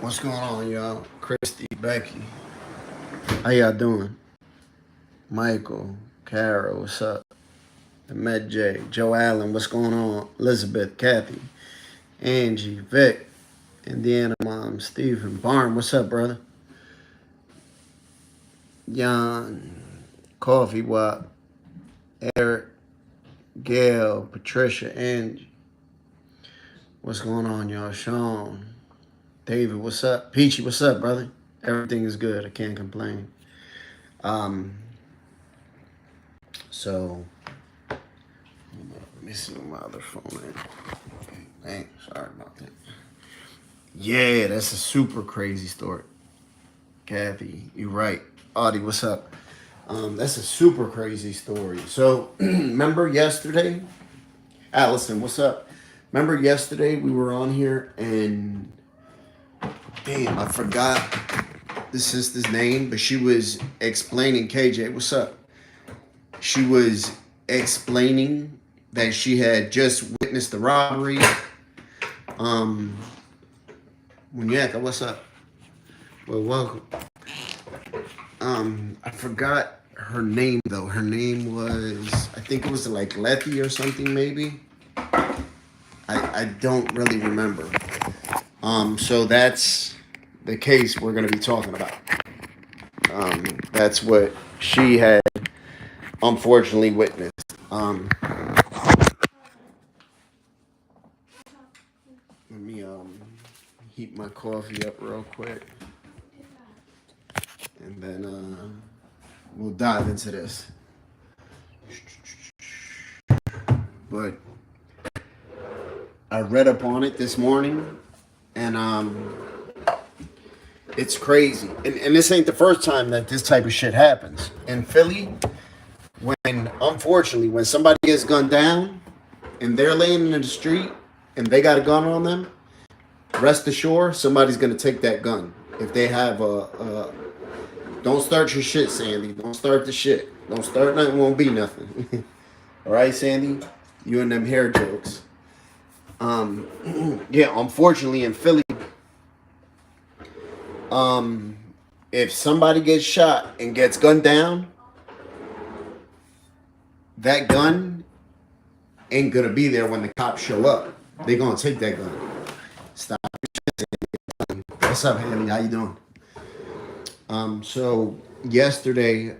What's going on, y'all? Christy, Becky, how y'all doing? Michael, Carol, what's up? The Med J, Joe Allen, what's going on? Elizabeth, Kathy, Angie, Vic, Indiana Mom, Stephen, Barn, what's up, brother? Jan, Coffee Wop, Eric, Gail, Patricia, Angie, what's going on, y'all? Sean, David, what's up? Peachy, what's up, brother? Everything is good. I can't complain. So let me see my other phone. Dang, sorry about that. Yeah, that's a super crazy story. Kathy, you're right. Audie, what's up? That's a super crazy story. So remember yesterday? Allison, what's up? Remember yesterday we were on here and damn, I forgot the sister's name, but she was explaining, KJ, what's up? She was explaining that she had just witnessed the robbery. Muñeca, what's up? Well, welcome. I forgot her name though. Her name was, I think it was like Letty or something maybe. I don't really remember. So that's the case we're gonna be talking about. That's what she had unfortunately witnessed. Let me heat my coffee up real quick, and then we'll dive into this. But I read up on it this morning, and it's crazy. And this ain't the first time that this type of shit happens in Philly. When unfortunately, when somebody gets gunned down and they're laying in the street and they got a gun on them, rest assured somebody's gonna take that gun. If they have don't start your shit, Sandy. Don't start the shit. Don't start nothing. Won't be nothing. All right, Sandy. You and them hair jokes. Yeah. Unfortunately, in Philly, if somebody gets shot and gets gunned down, that gun ain't gonna be there when the cops show up. They gonna take that gun. Stop. What's up, Haley? How you doing? So yesterday,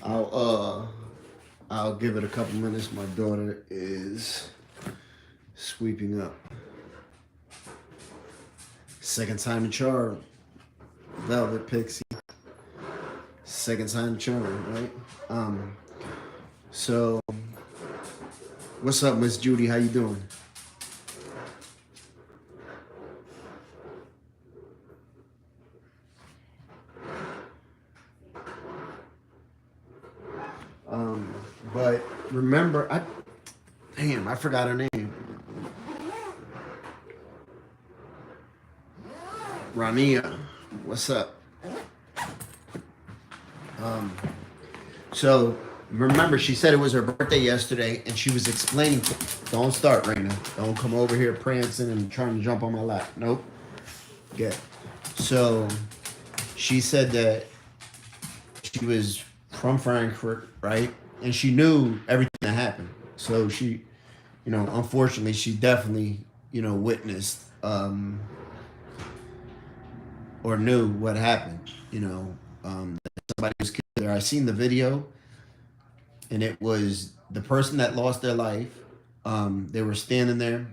I'll give it a couple minutes. My daughter is sweeping up. Second time in charge. Velvet Pixie. Second time in charge, right? So what's up, Miss Judy? How you doing? But remember, I forgot her name. Rania, what's up? So remember, she said it was her birthday yesterday, and she was explaining. Don't start, Raina. Don't come over here prancing and trying to jump on my lap. Nope. Yeah. So she said that she was from Frankfurt, right? And she knew everything that happened. So she, unfortunately, she definitely, witnessed or knew what happened. Somebody was killed there. I seen the video, and it was the person that lost their life. They were standing there.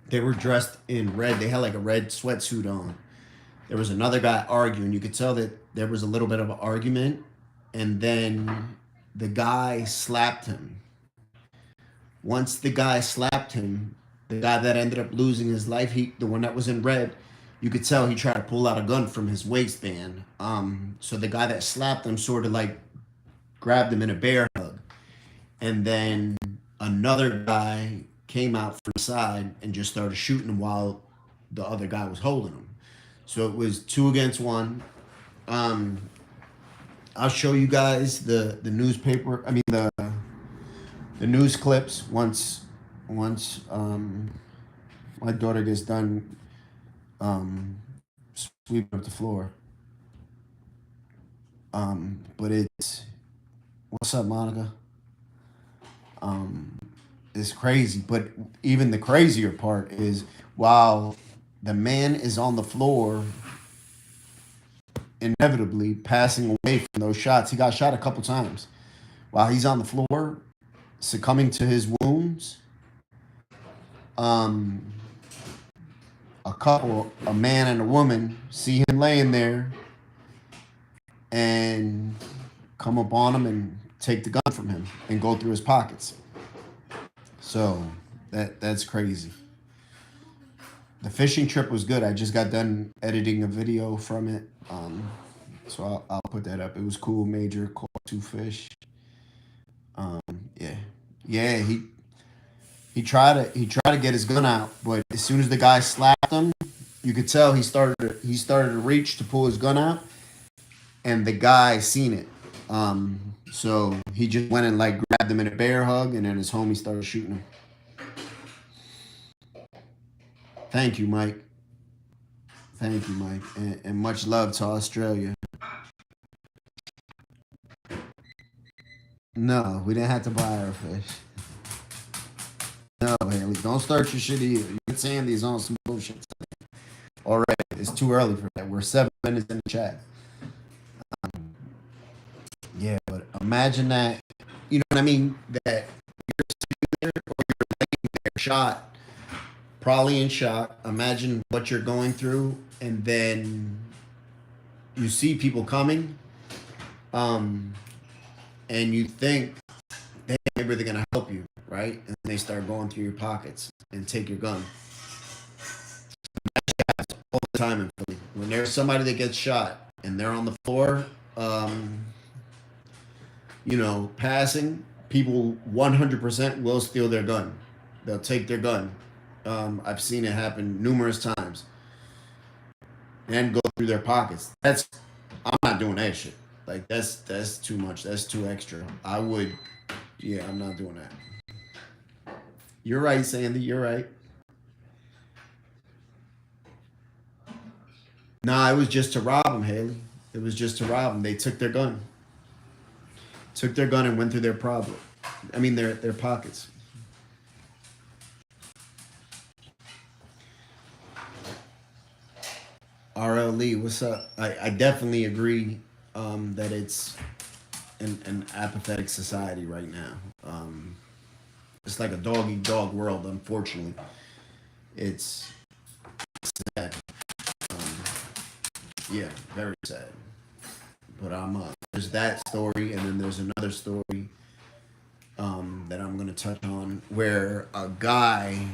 They were dressed in red. They had like a red sweatsuit on. There was another guy arguing. You could tell that there was a little bit of an argument, and then the guy slapped him. Once the guy slapped him, the guy that ended up losing his life, the one that was in red, you could tell he tried to pull out a gun from his waistband. So the guy that slapped him sort of like grabbed him in a bear hug. And then another guy came out from the side and just started shooting him while the other guy was holding him. So it was 2 against 1. I'll show you guys the newspaper. I mean the news clips once my daughter gets done um, sweeping up the floor. But it's what's up, Monica? Um, it's crazy. But even the crazier part is while the man is on the floor, inevitably passing away from those shots. He got shot a couple times. While he's on the floor, succumbing to his wounds, um, a man and a woman, see him laying there and come up on him and take the gun from him and go through his pockets. So that's crazy. The fishing trip was good. I just got done editing a video from it. So I'll put that up. It was cool. Major caught 2 fish. Um, yeah, yeah. He tried to get his gun out, but as soon as the guy slapped him, you could tell he started to reach to pull his gun out, and the guy seen it. So he just went and like grabbed him in a bear hug, and then his homie started shooting him. Thank you, Mike. Thank you, Mike, and much love to Australia. No, we didn't have to buy our fish. No, Haley, don't start your shit either. You and Sandy's on some bullshit. All right, it's too early for that. We're 7 minutes in the chat. Yeah, but imagine that. You know what I mean? That you're sitting there or you're laying there, shot, probably in shock. Imagine what you're going through, and then you see people coming, um, and you think maybe they're gonna help you, right? And they start going through your pockets and take your gun. All the time in Philly. When there's somebody that gets shot and they're on the floor, passing, people 100% will steal their gun. They'll take their gun. I've seen it happen numerous times and go through their pockets. I'm not doing that shit. Like that's too much. That's too extra. I'm not doing that. You're right, Sandy. You're right. Nah, it was just to rob them, Haley. It was just to rob them. They took their gun. Took their gun and went through their pockets. RL Lee, what's up? I definitely agree that it's an apathetic society right now. It's like a dog eat dog world, unfortunately. It's sad. Um, yeah, very sad. But there's that story, and then there's another story that I'm going to touch on where a guy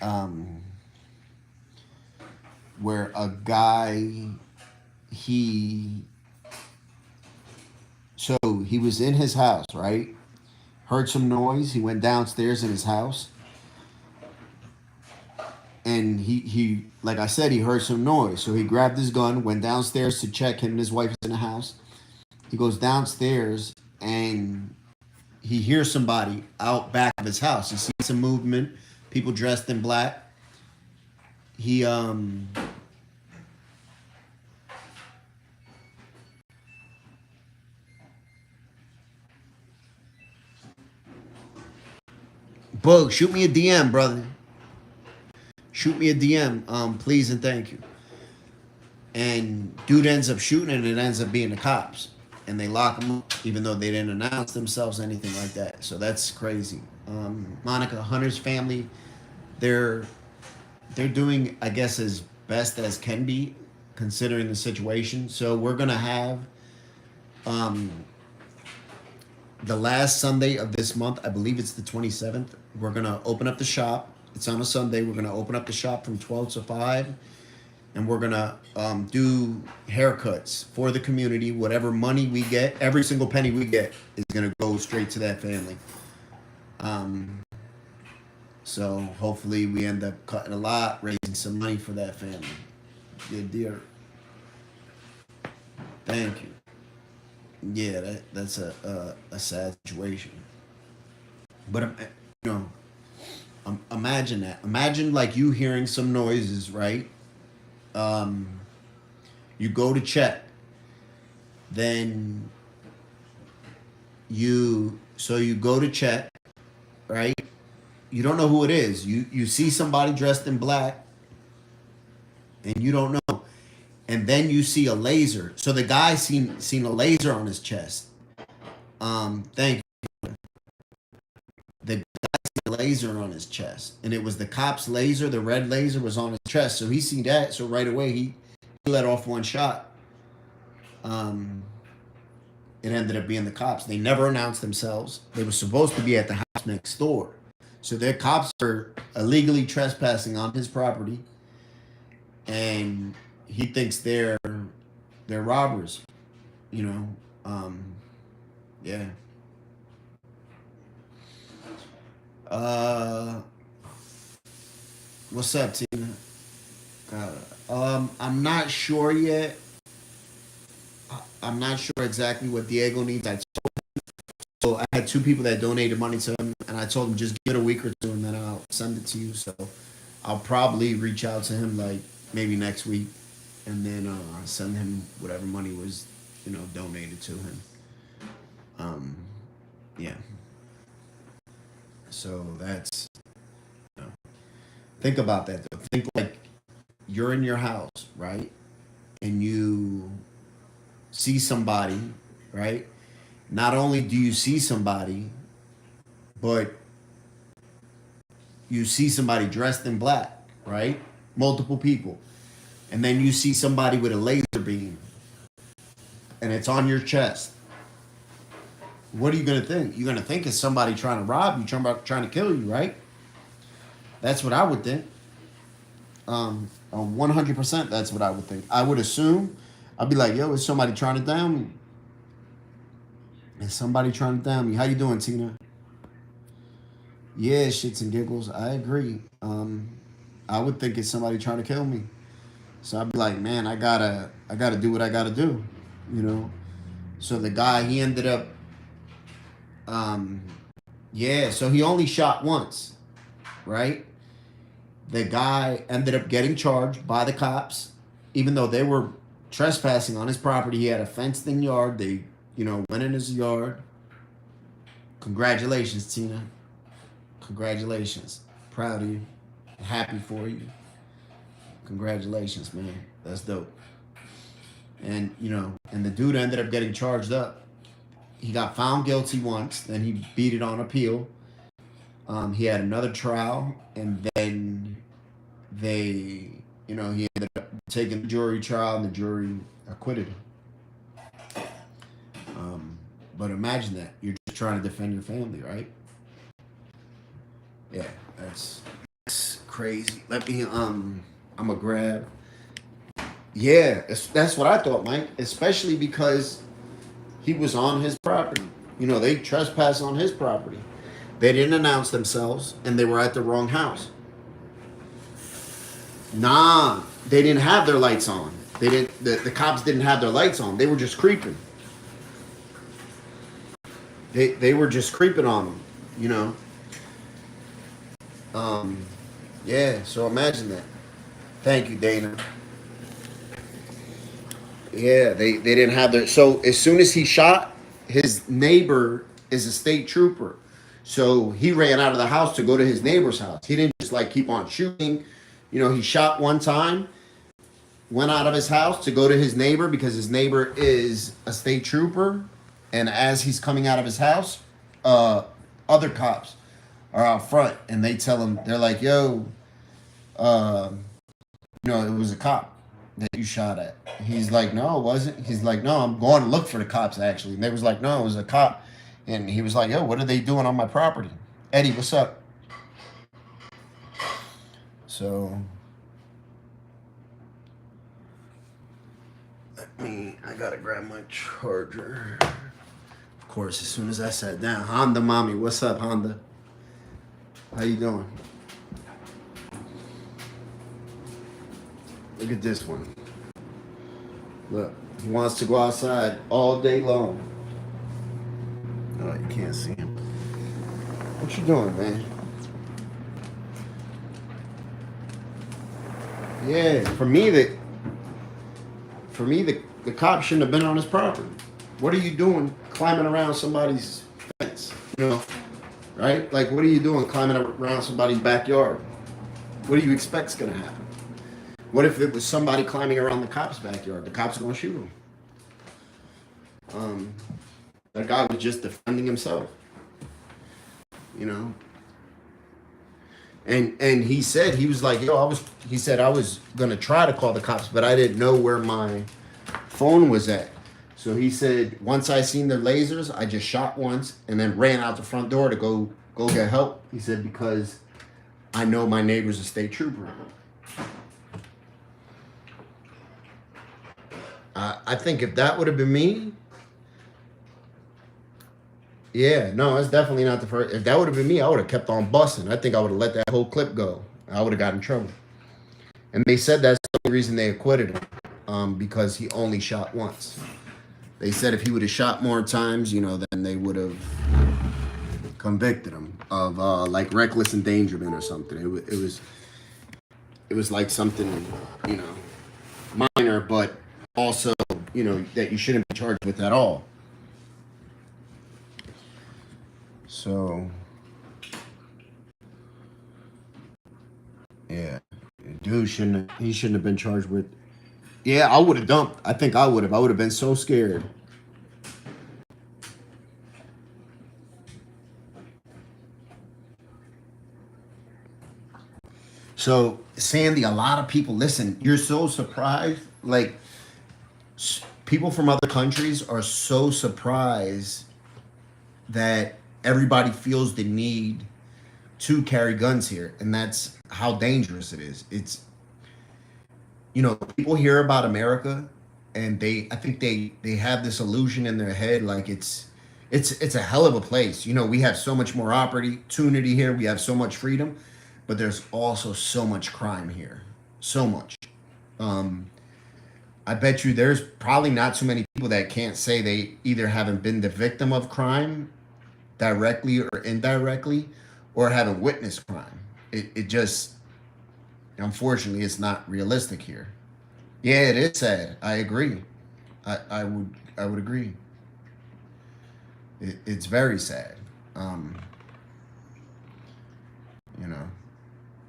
um, where a guy he so he was in his house, right? Heard some noise. He went downstairs in his house, and he like I said, he heard some noise. So he grabbed his gun, went downstairs to check. Him and his wife is in the house. He goes downstairs and he hears somebody out back of his house. He sees some movement, people dressed in black. He Bug, shoot me a DM, brother. Shoot me a DM, please and thank you. And dude ends up shooting, and it ends up being the cops, and they lock him up, even though they didn't announce themselves, anything like that. So that's crazy. Monica Hunter's family, they're doing, I guess, as best as can be, considering the situation. So we're gonna have the last Sunday of this month. I believe it's the 27th. We're gonna open up the shop. It's on a Sunday. We're gonna open up the shop from 12 to 5. And we're gonna do haircuts for the community. Whatever money we get, every single penny we get is gonna go straight to that family. So hopefully we end up cutting a lot, raising some money for that family. Good dear. Thank you. Yeah, that's a sad situation. But you know, Imagine that. Imagine like you hearing some noises, right? Um, you go to check, then you go to check, right? You don't know who it is. You see somebody dressed in black, and you don't know. And then you see a laser. So the guy seen a laser on his chest. Thank you. The guy seen a laser on his chest, and it was the cop's laser. The red laser was on his chest, so he seen that. So right away he let off one shot. Um, it ended up being the cops. They never announced themselves. They were supposed to be at the house next door, so their cops are illegally trespassing on his property, and he thinks they're robbers. You know, yeah. Uh, what's up, Tina? I'm not sure yet. I'm not sure exactly what Diego needs. So I had two people that donated money to him, and I told him just give it a week or two, and then I'll send it to you. So I'll probably reach out to him like maybe next week, and then send him whatever money was, donated to him. Um, yeah. So that's think about that though. Think like you're in your house, right? And you see somebody, right? Not only do you see somebody, but you see somebody dressed in black, right? Multiple people. And then you see somebody with a laser beam and it's on your chest. What are you going to think? You're going to think it's somebody trying to rob you, trying to kill you, right? That's what I would think. 100% that's what I would think. I would assume, I'd be like, yo, is somebody trying to down me? Is somebody trying to down me? How you doing, Tina? Yeah, shits and giggles. I agree. I would think it's somebody trying to kill me. So I'd be like, man, I gotta do what I gotta do, you know. So the guy, he ended up, so he only shot once, right? The guy ended up getting charged by the cops, even though they were trespassing on his property. He had a fenced-in yard. They, went in his yard. Congratulations, Tina. Congratulations. Proud of you. Happy for you. Congratulations, man. That's dope. And, and the dude ended up getting charged up. He got found guilty once. Then he beat it on appeal. He had another trial. And then he ended up taking the jury trial, and the jury acquitted him. But imagine that. You're just trying to defend your family, right? Yeah, that's crazy. Let me, I'm going to grab. Yeah, that's what I thought, Mike. Especially because he was on his property. They trespassed on his property. They didn't announce themselves, and they were at the wrong house. Nah, they didn't have their lights on. They didn't. The cops didn't have their lights on. They were just creeping. They were just creeping on them, Yeah. So imagine that. Thank you, Dana. Yeah, they didn't have their. So as soon as he shot, his neighbor is a state trooper. So he ran out of the house to go to his neighbor's house. He didn't just keep on shooting. He shot one time, went out of his house to go to his neighbor because his neighbor is a state trooper. And as he's coming out of his house, other cops are out front, and they tell him, they're like, yo, it was a cop that you shot at. He's like, no, it wasn't. He's like, no, I'm going to look for the cops, actually. And they was like, no, it was a cop. And he was like, yo, what are they doing on my property? Eddie, what's up? So, I gotta grab my charger. Of course, as soon as I sat down. Honda mommy, what's up, Honda? How you doing? Look at this one. Look, he wants to go outside all day long. Oh, you can't see him. What you doing, man? Yeah, the cop shouldn't have been on his property. What are you doing climbing around somebody's fence? You know, right? Like, what are you doing climbing around somebody's backyard? What do you expect's gonna happen? What if it was somebody climbing around the cop's backyard? The cop's gonna shoot him. Um, that guy was just defending himself. You know, and he said he was like, yo, he said I was gonna try to call the cops, but I didn't know where my phone was at. So he said once I seen the lasers, I just shot once and then ran out the front door to go get help. He said because I know my neighbor's a state trooper. I think if that would have been me, yeah, no, it's definitely not the first. If that would have been me, I would have kept on busting. I think I would have let that whole clip go. I would have got in trouble. And they said that's the only reason they acquitted him, because he only shot once. They said if he would have shot more times, you know, then they would have convicted him of like reckless endangerment or something. It was like something, you know, minor, but also, you know, that you shouldn't be charged with at all. So, yeah, dude he shouldn't have been charged with. Yeah, I would have dumped. I think I would have. I would have been so scared. So, Sandy, a lot of people listen. You're so surprised. Like, people from other countries are so surprised that everybody feels the need to carry guns here, and that's how dangerous it is. It's, you know, people hear about America and I think they have this illusion in their head like it's a hell of a place. You know, we have so much more opportunity here, we have so much freedom, but there's also so much crime here. So much. Um I bet you there's probably not too many people that can't say they either haven't been the victim of crime directly or indirectly, or haven't witnessed crime. It just, unfortunately, it's not realistic here. Yeah, it is sad. I agree. I would agree. It's very sad. Um, you know.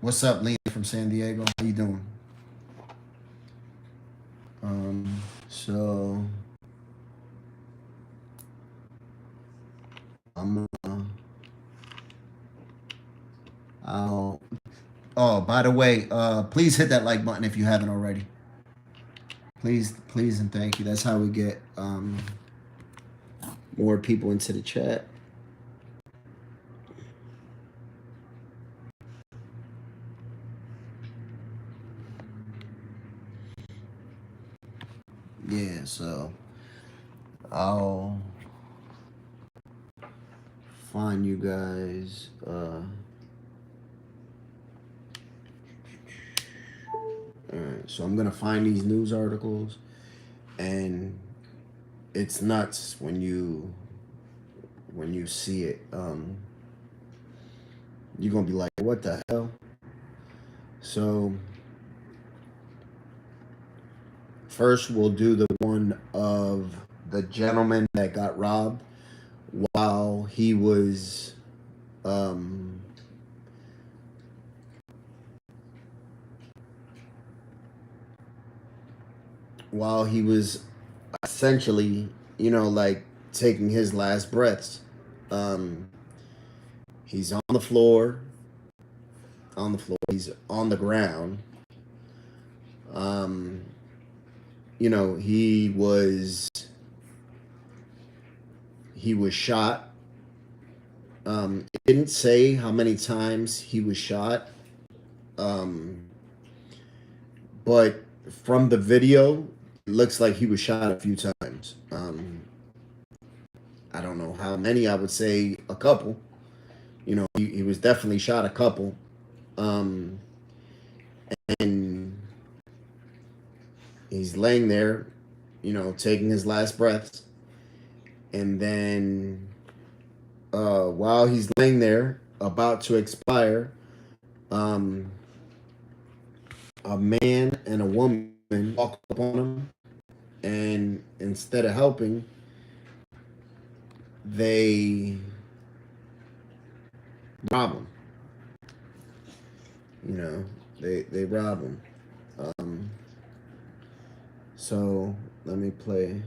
What's up, Lena from San Diego? How you doing? So I'm I'll oh, by the way, please hit that like button if you haven't already. Please and thank you. That's how we get more people into the chat. Yeah, so I'll find you guys. All right, so I'm gonna find these news articles, and it's nuts when you see it. You're gonna be like, "What the hell?" So first, we'll do the one of the gentleman that got robbed while he was um, while he was essentially, you know, like taking his last breaths. Um, he's on the floor. On the floor. He's on the ground. Um, you know, he was shot. It didn't say how many times he was shot. Um, but from the video, it looks like he was shot a few times. I don't know how many. I would say a couple. You know, he was definitely shot a couple. Um, and he's laying there, you know, taking his last breaths. And then while he's laying there, about to expire, a man and a woman walk up on him, and instead of helping, they rob him. You know, they rob him. So let me play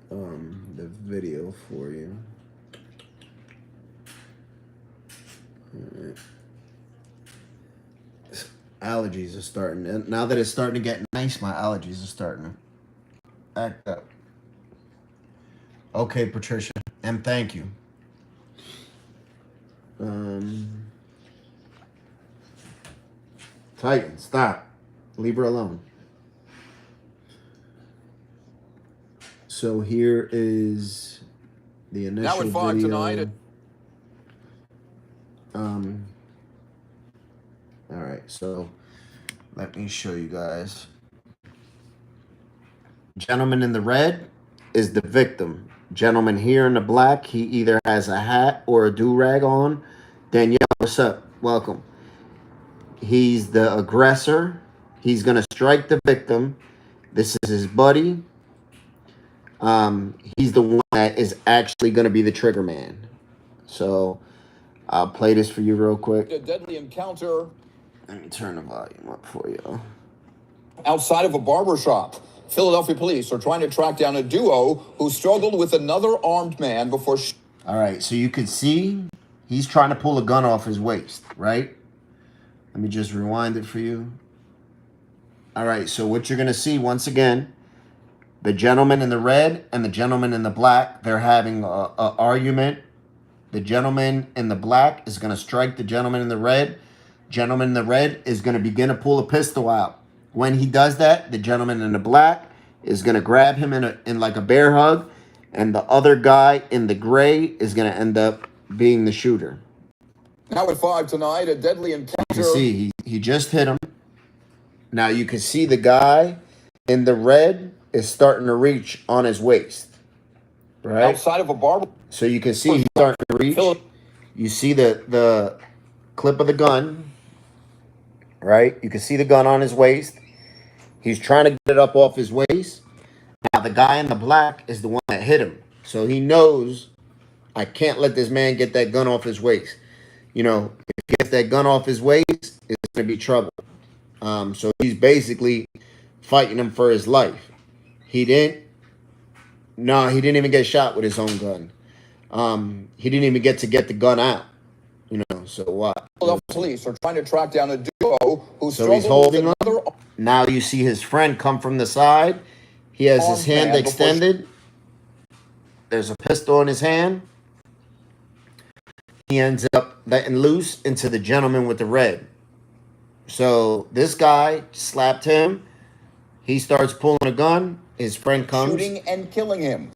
the video for you. All right. Allergies are starting. And now that it's starting to get nice, my allergies are starting to act up. Okay, Patricia, and thank you. Titan, stop. Leave her alone. So here is the initial video. Tonight. All right, so let me show you guys. Gentleman in the red is the victim. Gentleman here in the black, he either has a hat or a do-rag on. Danielle, what's up? Welcome. He's the aggressor. He's going to strike the victim. This is his buddy. He's the one that is actually going to be the trigger man. So I'll play this for you real quick. A deadly encounter. Let me turn the volume up for you. Outside of a barber shop. Philadelphia police are trying to track down a duo who struggled with another armed man before... All right, so you can see he's trying to pull a gun off his waist, right? Let me just rewind it for you. All right, so what you're going to see, once again, the gentleman in the red and the gentleman in the black, they're having a argument. The gentleman in the black is going to strike the gentleman in the red. Gentleman in the red is going to begin to pull a pistol out. When he does that, the gentleman in the black is going to grab him in like a bear hug, and the other guy in the gray is going to end up being the shooter. Now at 5 tonight, a deadly encounter. You can see he just hit him. Now you can see the guy in the red is starting to reach on his waist, right? Outside of a barber. So you can see he's starting to reach. You see the clip of the gun, right? You can see the gun on his waist. He's trying to get it up off his waist. Now, the guy in the black is the one that hit him. So he knows, I can't let this man get that gun off his waist. You know, if he gets that gun off his waist, it's going to be trouble. So he's basically fighting him for his life. He didn't even get shot with his own gun. He didn't even get the gun out. You know, so what? Police are trying to track down a duo who so he's holding on. Now you see his friend come from the side. He has his hand extended. There's a pistol in his hand. He ends up letting loose into the gentleman with the red. So this guy slapped him. He starts pulling a gun. His friend comes. Shooting and killing him.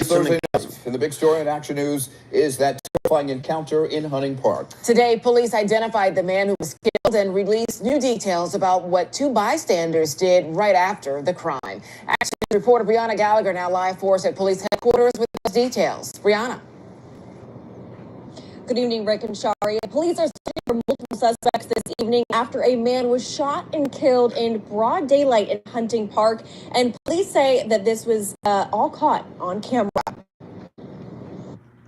Thursday night, and the big story in Action News is that terrifying encounter in Hunting Park. Today, police identified the man who was killed and released new details about what two bystanders did right after the crime. Action News reporter Brianna Gallagher now live for us at police headquarters with those details. Brianna. Good evening, Rick and Shari. Police are searching for multiple suspects this evening after a man was shot and killed in broad daylight in Hunting Park. And police say that this was all caught on camera.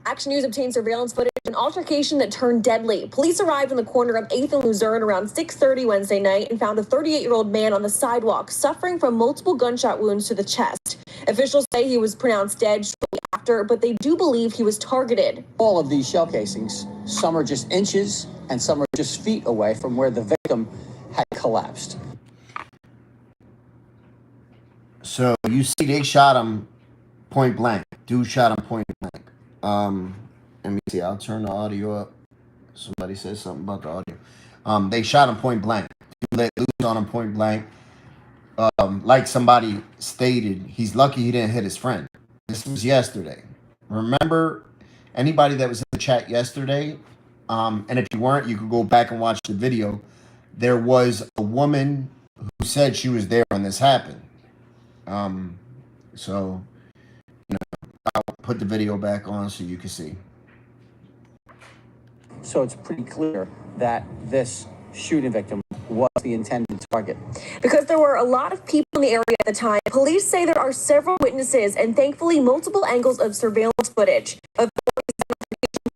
Action News obtained surveillance footage of an altercation that turned deadly. Police arrived on the corner of 8th and Luzerne around 6:30 Wednesday night and found a 38-year-old man on the sidewalk suffering from multiple gunshot wounds to the chest. Officials say he was pronounced dead shortly after, but they do believe he was targeted. All of these shell casings, some are just inches and some are just feet away from where the victim had collapsed. So you see they shot him point blank. Dude shot him point blank. Let me see. I'll turn the audio up. Somebody said something about the audio. They shot him point blank. He let loose on him point blank. Like somebody stated, he's lucky he didn't hit his friend. This was yesterday. Remember, anybody that was in the chat yesterday, and if you weren't, you could go back and watch the video. There was a woman who said she was there when this happened. So, you know, I'll put the video back on so you can see. So it's pretty clear that this shooting victim was the intended target. Because there were a lot of people in the area at the time, police say there are several witnesses and thankfully multiple angles of surveillance footage of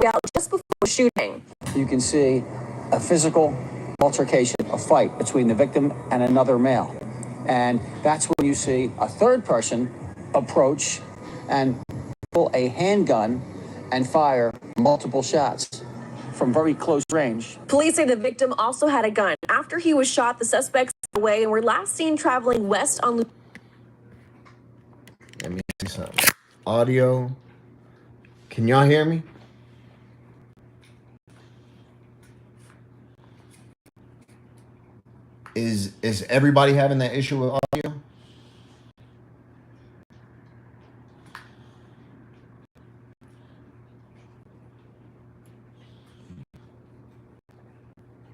out just before the shooting. You can see a physical altercation, a fight between the victim and another male. And that's when you see a third person approach and pull a handgun and fire multiple shots from very close range. Police say the victim also had a gun. After he was shot, the suspects got away and were last seen traveling west on. Let me see something. Audio. Can y'all hear me? Is everybody having that issue with audio?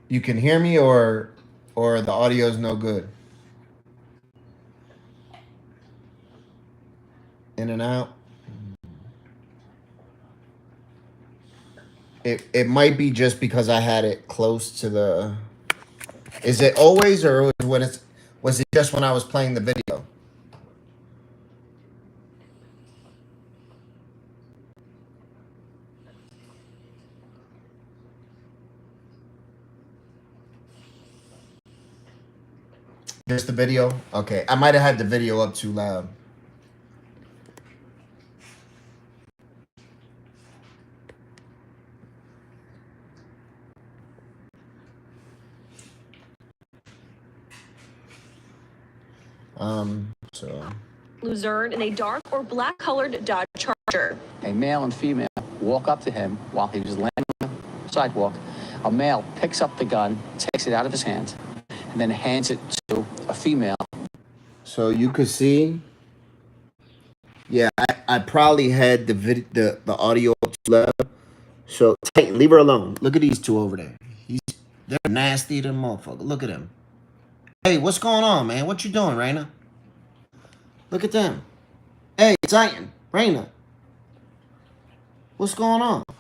You can hear me, or the audio is no good? In and out. It might be just because I had it close to the. Is it always, or was it just when I was playing the video? Just the video? Okay. I might have had the video up too loud. So. Luzerne in a dark or black colored Dodge Charger. A male and female walk up to him while he was laying on the sidewalk. A male picks up the gun, takes it out of his hand, and then hands it to a female. So you could see, yeah, I probably had the audio up too loud. So leave her alone. Look at these two over there. They're nasty, them motherfucker. Look at them. Hey, what's going on, man? What you doing, Raina? Look at them. Hey, Titan, Raina. What's going on? What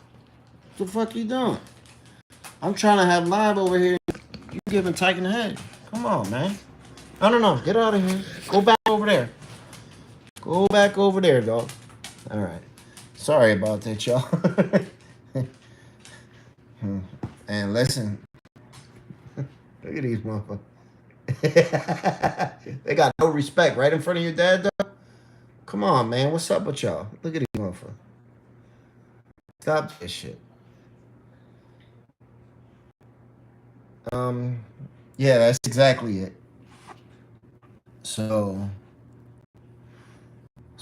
the fuck you doing? I'm trying to have live over here. You giving Titan a head. Come on, man. No. Get out of here. Go back over there. Go back over there, dog. All right. Sorry about that, y'all. And listen. Look at these motherfuckers. They got no respect right in front of your dad, dog. Come on, man. What's up with y'all? Look at these motherfuckers. Stop this shit. Yeah, that's exactly it. So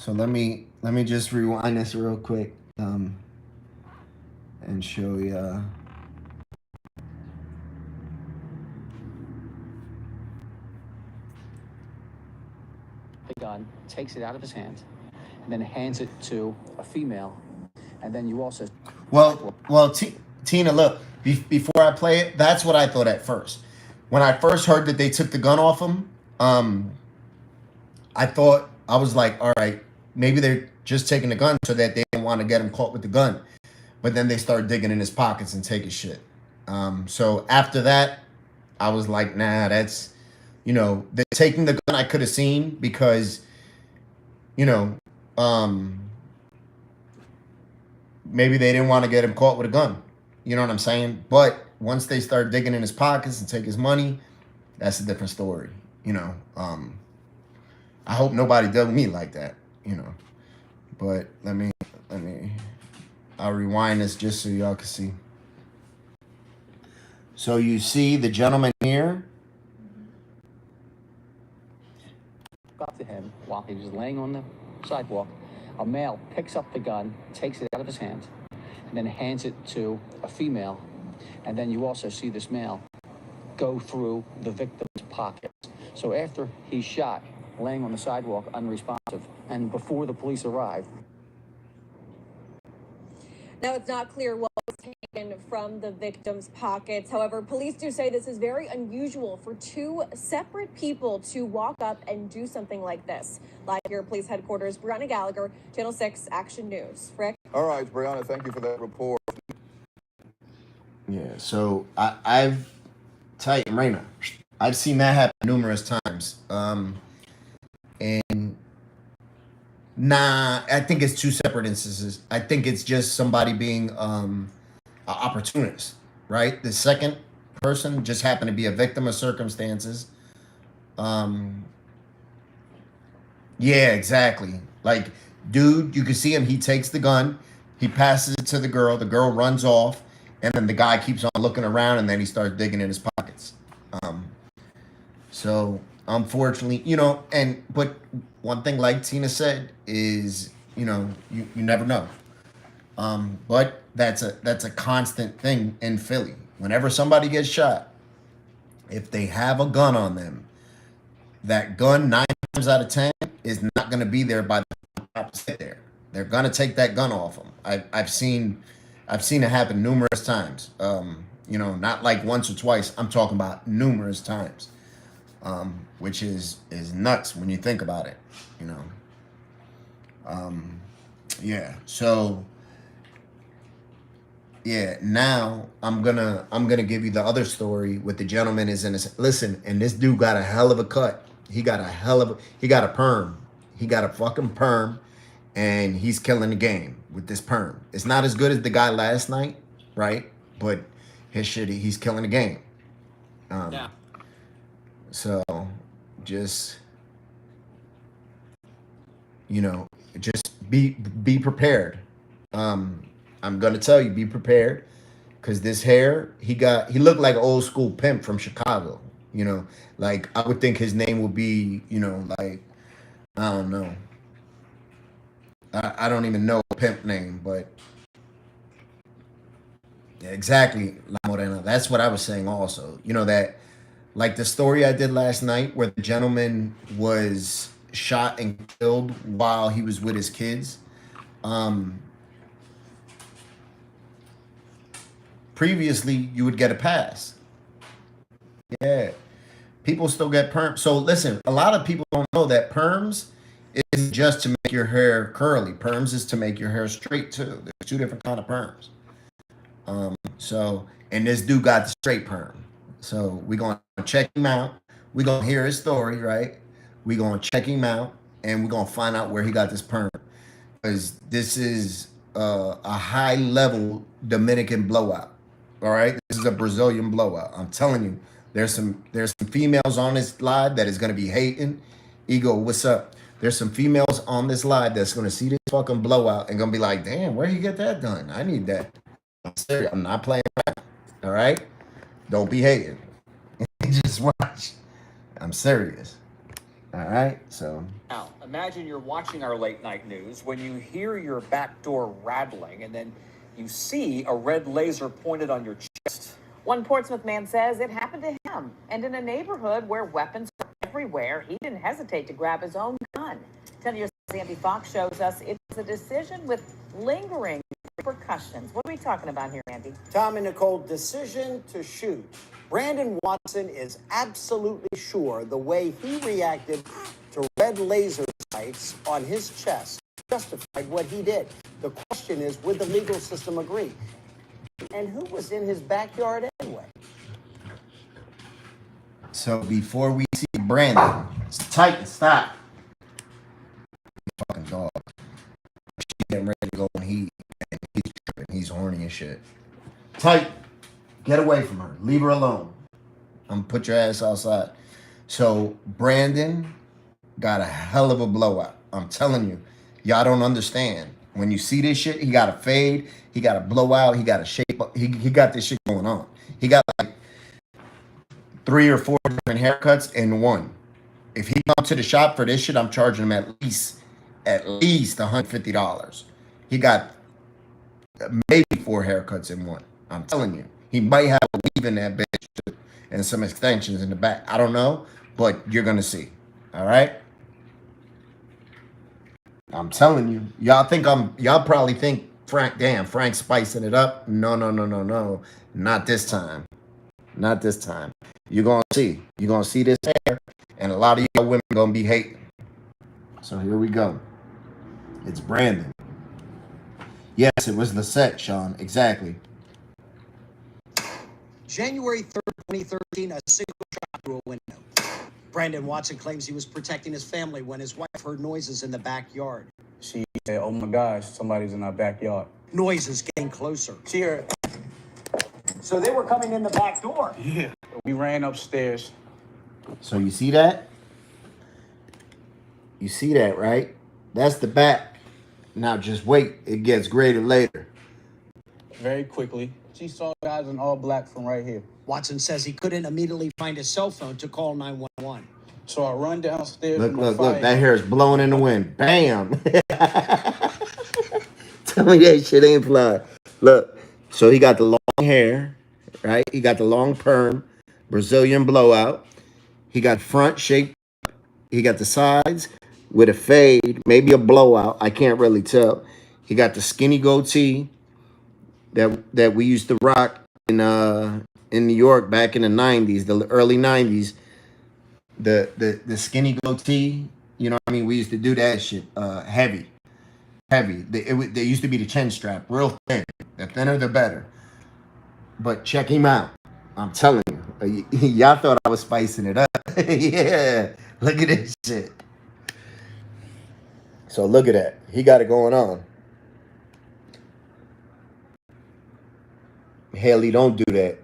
let me just rewind this real quick and show you. The gun, takes it out of his hand, and then hands it to a female. And then you also. Well, Tina, look, before I play it, that's what I thought at first. When I first heard that they took the gun off him, I was like, all right, maybe they're just taking the gun so that they didn't want to get him caught with the gun. But then they started digging in his pockets and taking shit. So after that, I was like, nah, that's, they're taking the gun I could have seen because, maybe they didn't want to get him caught with a gun. You know what I'm saying? But once they start digging in his pockets and take his money, that's a different story. I hope nobody does me like that, But I'll rewind this just so y'all can see. So you see the gentleman here. Up to him while he was laying on the sidewalk. A male picks up the gun, takes it out of his hand, and then hands it to a female. And then you also see this male go through the victim's pockets. So after he's shot, laying on the sidewalk, unresponsive, and before the police arrived. Now, it's not clear what was taken from the victim's pockets. However, police do say this is very unusual for two separate people to walk up and do something like this. Live here at police headquarters, Brianna Gallagher, Channel 6 Action News. Rick? All right, Brianna, thank you for that report. Yeah. So I've Titan Raina. I've seen that happen numerous times. And nah, I think it's two separate instances. I think it's just somebody being an opportunist, right? The second person just happened to be a victim of circumstances. Um, yeah, exactly. Like, dude, you can see him. He takes the gun, he passes it to the girl runs off, and then the guy keeps on looking around, and then he starts digging in his pockets. Um, so unfortunately, but one thing, like Tina said, is you never know. But that's a constant thing in Philly. Whenever somebody gets shot, if they have a gun on them, that gun 9 times out of 10 is not going to be there by the cops get there. They're going to take that gun off them. I've seen it happen numerous times. Not like once or twice. I'm talking about numerous times, which is nuts when you think about it. Yeah. So yeah, now I'm gonna give you the other story with the gentleman is in this. Listen, and this dude got a hell of a cut. He got a perm. He got a fucking perm, and he's killing the game with this perm. It's not as good as the guy last night, right? But his shit, he's killing the game. Yeah. So just just be prepared. I'm gonna tell you, be prepared, because this hair, he looked like an old school pimp from Chicago. Like I would think his name would be, like, I don't know. I don't even know a pimp name, but yeah, exactly, La Morena. That's what I was saying also. That, like the story I did last night where the gentleman was shot and killed while he was with his kids. Previously, you would get a pass. Yeah. People still get perms. So listen, a lot of people don't know that perms isn't just to make your hair curly. Perms is to make your hair straight too. There's two different kind of perms. And this dude got the straight perm. So we're gonna check him out. We're gonna hear his story, right? We're gonna check him out, and we're gonna find out where he got this perm. Because this is a high level Dominican blowout. All right, this is a Brazilian blowout. I'm telling you, there's some females on this live that is gonna be hating. Ego, what's up? There's some females on this live that's gonna see this fucking blowout and gonna be like, damn, where you get that done? I need that. I'm serious. I'm not playing around. All right, don't be hating. Just watch. I'm serious. All right, so. Now, imagine you're watching our late night news when you hear your back door rattling and then you see a red laser pointed on your chest. One Portsmouth man says it happened to him, and in a neighborhood where weapons are everywhere, he didn't hesitate to grab his own gun. 10 years Andy Fox shows us it's a decision with lingering repercussions. What are we talking about here, Andy? Tom and Nicole, decision to shoot. Brandon Watson is absolutely sure the way he reacted to red laser sights on his chest justified what he did. The question is, would the legal system agree? And who was in his backyard anyway? So before we see Brandon, Titan, stop. Fucking dog. She's getting ready to go and he's tripping. He's horny as shit. Titan, get away from her. Leave her alone. I'm gonna put your ass outside. So Brandon got a hell of a blowout. I'm telling you. Y'all don't understand. When you see this shit, he got a fade, he got a blowout, he got a shape up, he got this shit going on. He got like 3 or 4 different haircuts in one. If he comes to the shop for this shit, I'm charging him at least $150. He got maybe 4 haircuts in one. I'm telling you. He might have a weave in that bitch too, and some extensions in the back. I don't know, but you're gonna see. All right? I'm telling you. Y'all probably think Frank's spicing it up. No. Not this time. Not this time. You're gonna see. You're gonna see this hair, and a lot of y'all women gonna be hating. So here we go. It's Brandon. Yes, it was the set, Sean. Exactly. January 3rd, 2013, a single shot through a window. Brandon Watson claims he was protecting his family when his wife heard noises in the backyard. She said, "Oh my gosh, somebody's in our backyard." Noises getting closer. She heard. So they were coming in the back door. Yeah. We ran upstairs. So you see that? You see that, right? That's the back. Now just wait. It gets greater later. Very quickly, she saw guys in all black from right here. Watson says he couldn't immediately find his cell phone to call 911. So I run downstairs. Look. That hair is blowing in the wind. Bam. Tell me that shit ain't fly. Look. So he got the long hair, right? He got the long perm, Brazilian blowout. He got front shape. He got the sides with a fade, maybe a blowout. I can't really tell. He got the skinny goatee that we used to rock in New York back in the 90s, the early 90s. The skinny goatee, you know what I mean? We used to do that shit heavy. They used to be the chin strap, real thin. The thinner, the better. But check him out. I'm telling you. Y'all thought I was spicing it up. Yeah. Look at this shit. So look at that. He got it going on. Haley, don't do that.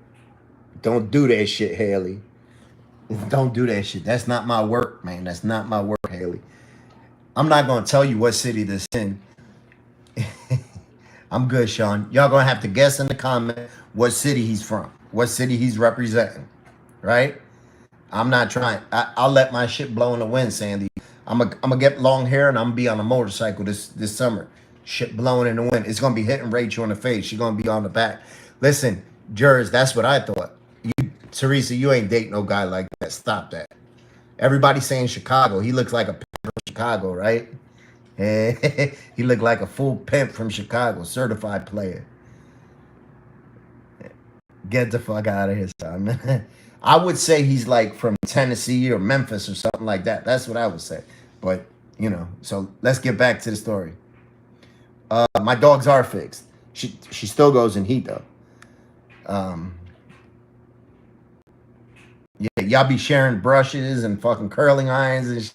Don't do that shit, Haley. Don't do that shit. That's not my work, man. That's not my work, Haley. I'm not going to tell you what city this in. I'm good, Sean. Y'all going to have to guess in the comment what city he's from. What city he's representing. Right? I'm not trying. I'll let my shit blow in the wind, Sandy. I'm gonna get long hair and I'm going to be on a motorcycle this summer. Shit blowing in the wind. It's going to be hitting Rachel in the face. She's going to be on the back. Listen, Jers, that's what I thought. Teresa, you ain't date no guy like that. Stop that. Everybody saying Chicago. He looks like a pimp from Chicago, right? He looked like a full pimp from Chicago, certified player. Get the fuck out of here, son. I would say he's like from Tennessee or Memphis or something like that. That's what I would say. But, you know, so let's get back to the story. My dogs are fixed. She still goes in heat, though. Yeah, y'all be sharing brushes and fucking curling irons and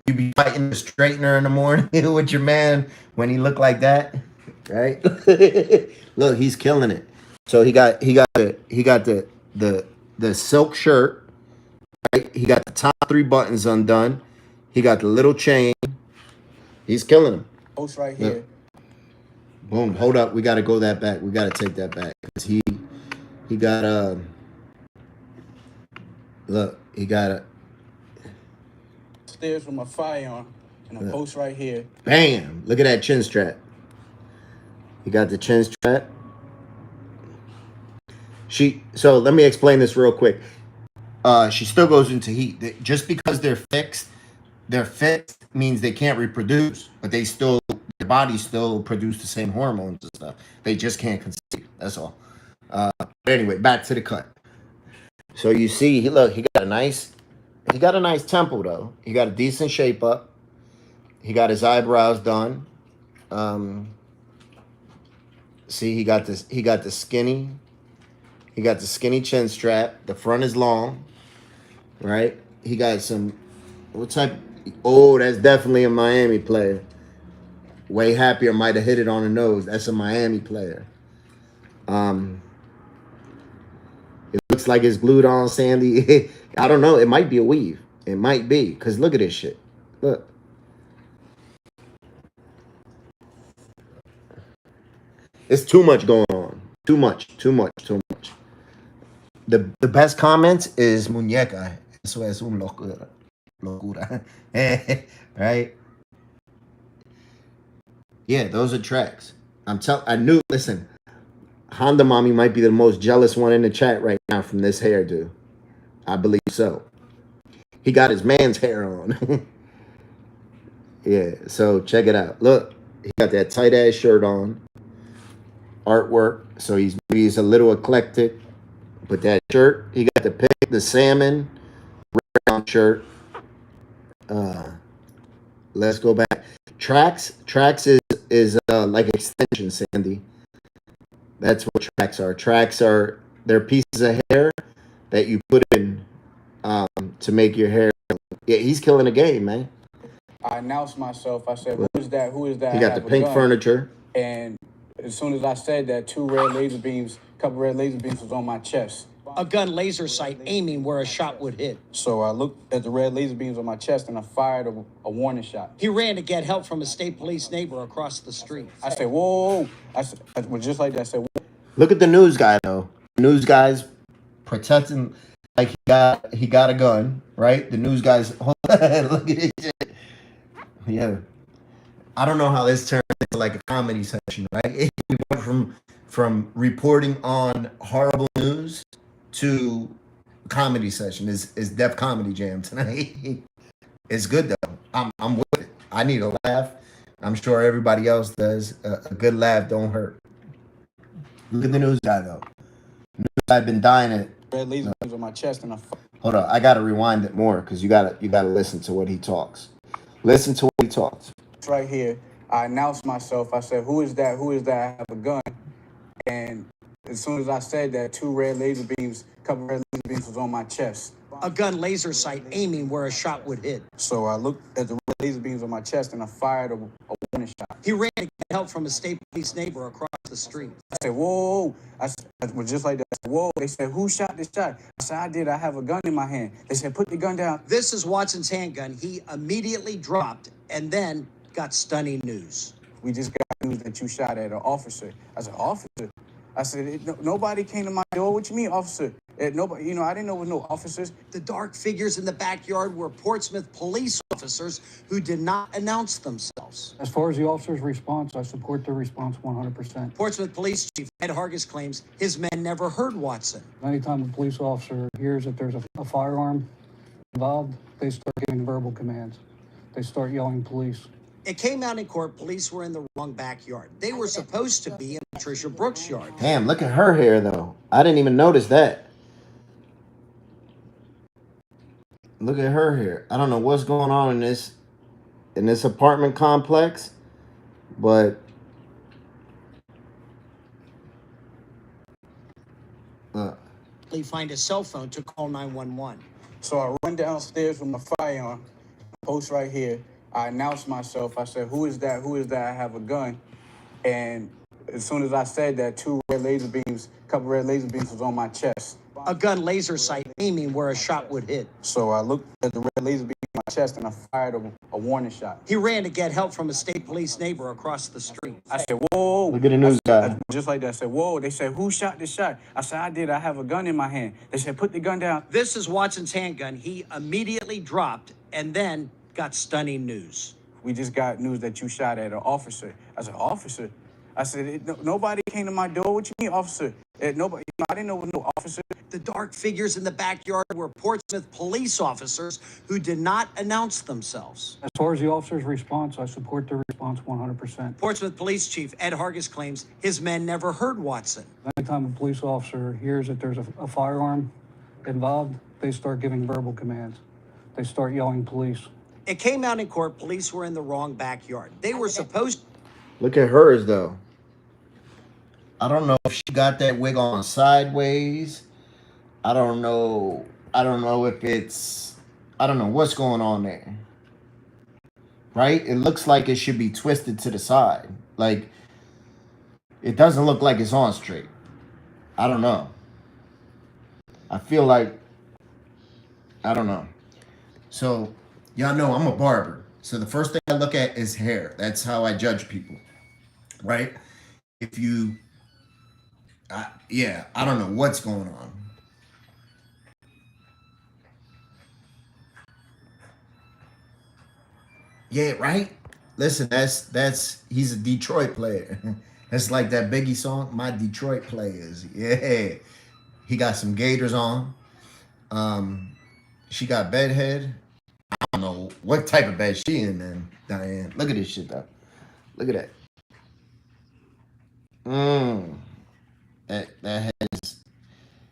you be fighting the straightener in the morning with your man when he look like that, right? Look, he's killing it. So he got the silk shirt, right? He got the top 3 buttons undone. He got the little chain. He's killing him. Post right here. Look. Boom. Hold up. We got to go that back. We got to take that back because he got look, he got a Stairs with my firearm and a post right here. Bam! Look at that chin strap. He got the chin strap. So let me explain this real quick. She still goes into heat. Just because they're fixed means they can't reproduce, but their bodies still produce the same hormones and stuff. They just can't conceive. That's all. But anyway, back to the cut. So you see, he got a nice temple though. He got a decent shape up. He got his eyebrows done. See, he got the skinny chin strap. The front is long, right? He got some, what type? Oh, that's definitely a Miami player. Way happier, might have hit it on the nose. That's a Miami player. It looks like it's glued on, Sandy. I don't know. It might be a weave. It might be. Because look at this shit. Look. It's too much going on. Too much. The best comments is muñeca. Eso es un locura. Right? Yeah, those are tracks. Listen, Honda Mommy might be the most jealous one in the chat right now from this hairdo. I believe so. He got his man's hair on. Yeah, so check it out. Look, he got that tight ass shirt on. Artwork. So he's a little eclectic. But that shirt, he got the salmon round shirt. Let's go back. Tracks is like extension, Sandy. That's what tracks are. Tracks are they're pieces of hair that you put in to make your hair. Yeah, he's killing the game, man. I announced myself. I said, "Who is that? Who is that?" He I got the have a pink gun. furniture. And as soon as I said that, two red laser beams, a couple red laser beams was on my chest. A gun laser sight aiming where a shot would hit. So I looked at the red laser beams on my chest and I fired a warning shot. He ran to get help from a state police neighbor across the street. I said, "Whoa!" I said, just like that. I said, "Whoa." Look at the news guy though. The news guy's protecting, like he got a gun, right? The news guy's look at this shit. Yeah, I don't know how this turned into like a comedy session, right? We went from reporting on horrible news to comedy session. Is Def Comedy Jam tonight? It's good though. I'm with it. I need a laugh. I'm sure everybody else does. A good laugh don't hurt. Look at the news guy though. The news guy been dying it. Red laser beams on my chest and I. Hold on, I gotta rewind it more because you gotta listen to what he talks. Listen to what he talks. Right here, I announced myself. I said, "Who is that? Who is that? I have a gun." And as soon as I said that, two red laser beams, a couple red laser beams was on my chest. A gun laser sight aiming where a shot would hit. So I looked at the red laser beams on my chest and I fired a warning shot. He ran to get help from a state police neighbor across the street. I said, "Whoa!" I was just like that. I said, "Whoa!" They said, "Who shot this shot?" I said, "I did. I have a gun in my hand." They said, "Put the gun down." This is Watson's handgun. He immediately dropped and then got stunning news. "We just got news that you shot at an officer." I said, "Officer?" I said, "Nobody came to my door. What you mean, officer?" Nobody, I didn't know there were no officers. The dark figures in the backyard were Portsmouth police officers who did not announce themselves. As far as the officer's response, I support their response 100%. Portsmouth Police Chief Ed Hargis claims his men never heard Watson. Anytime a police officer hears that there's a firearm involved, they start giving verbal commands. They start yelling police. It came out in court police were in the wrong backyard. They were supposed to be in Patricia Brooks' yard. Damn, look at her hair though. I didn't even notice that. Look at her hair. I don't know what's going on in this apartment complex, but They find a cell phone to call 911. So I run downstairs with my firearm, post right here. I announced myself. I said, "Who is that? Who is that? I have a gun." And as soon as I said that, two red laser beams, a couple red laser beams was on my chest. A gun laser sight aiming where a shot would hit. So I looked at the red laser beam on my chest and I fired a warning shot. He ran to get help from a state police neighbor across the street. I said, "Whoa!" look at the news guy. Just like that. I said, "Whoa!" They said, "Who shot this shot?" I said, "I did. I have a gun in my hand." They said, "Put the gun down." This is Watson's handgun. He immediately dropped and then got stunning news. "We just got news that you shot at an officer." I said, "Officer?" I said, "Nobody came to my door. What you mean, officer?" Nobody. I didn't know there was no officer. The dark figures in the backyard were Portsmouth police officers who did not announce themselves. As far as the officer's response, I support their response 100%. Portsmouth Police Chief Ed Hargis claims his men never heard Watson. Anytime a police officer hears that there's a firearm involved, they start giving verbal commands. They start yelling police. It came out in court police were in the wrong backyard. They were supposed. Look at hers though. I don't know if she got that wig on sideways. I don't know if it's, I don't know what's going on there. Right? It looks like it should be twisted to the side. Like, it doesn't look like it's on straight. I don't know. I feel like, I don't know. So, y'all know I'm a barber. So the first thing I look at is hair. That's how I judge people. Right? If you, I don't know what's going on. Yeah, right? Listen, that's he's a Detroit player. That's like that Biggie song, My Detroit Players. Yeah. He got some gaiters on. She got bedhead. I don't know what type of bed she in, man, Diane. Look at this shit though. Look at that. That has,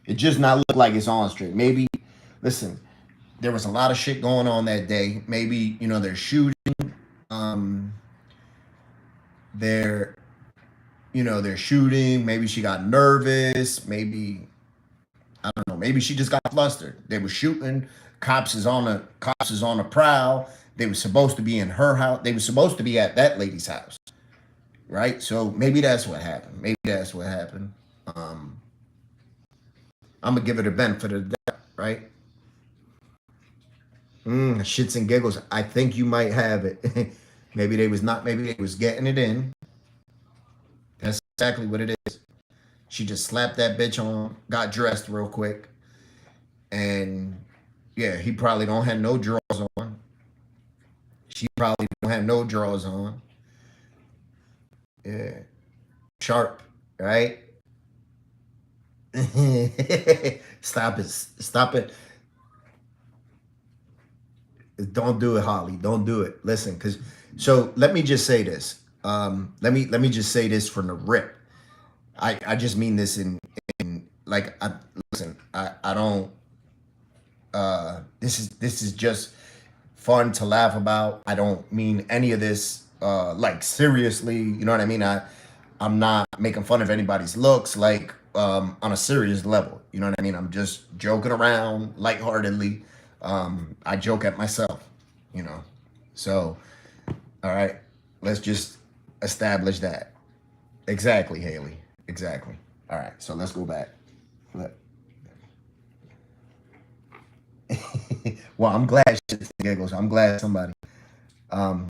it just not look like it's on straight. Maybe, listen, there was a lot of shit going on that day. Maybe, they're shooting. They're shooting. Maybe she got nervous. Maybe, I don't know. Maybe she just got flustered. They were shooting. Cops is on a prowl. They were supposed to be in her house. They were supposed to be at that lady's house, right? So maybe that's what happened. Maybe that's what happened. I'm gonna give it a benefit of the doubt, right? Shits and giggles. I think you might have it. Maybe they was not. Maybe they was getting it in. That's exactly what it is. She just slapped that bitch on, got dressed real quick, and yeah, he probably don't have no drawers on. She probably don't have no drawers on. Yeah, sharp, right? Stop it! Stop it! Don't do it, Holly. Don't do it. Listen, because so let me just say this. Let me just say this from the rip. I just mean this in like I listen. I don't. This is just fun to laugh about. I don't mean any of this like seriously. You know what I mean? I'm not making fun of anybody's looks like on a serious level. You know what I mean? I'm just joking around lightheartedly. I joke at myself, you know. So, all right, let's just establish that. Exactly, Haley. Exactly. All right, so let's go back. Well, I'm glad shit giggles. I'm glad somebody. All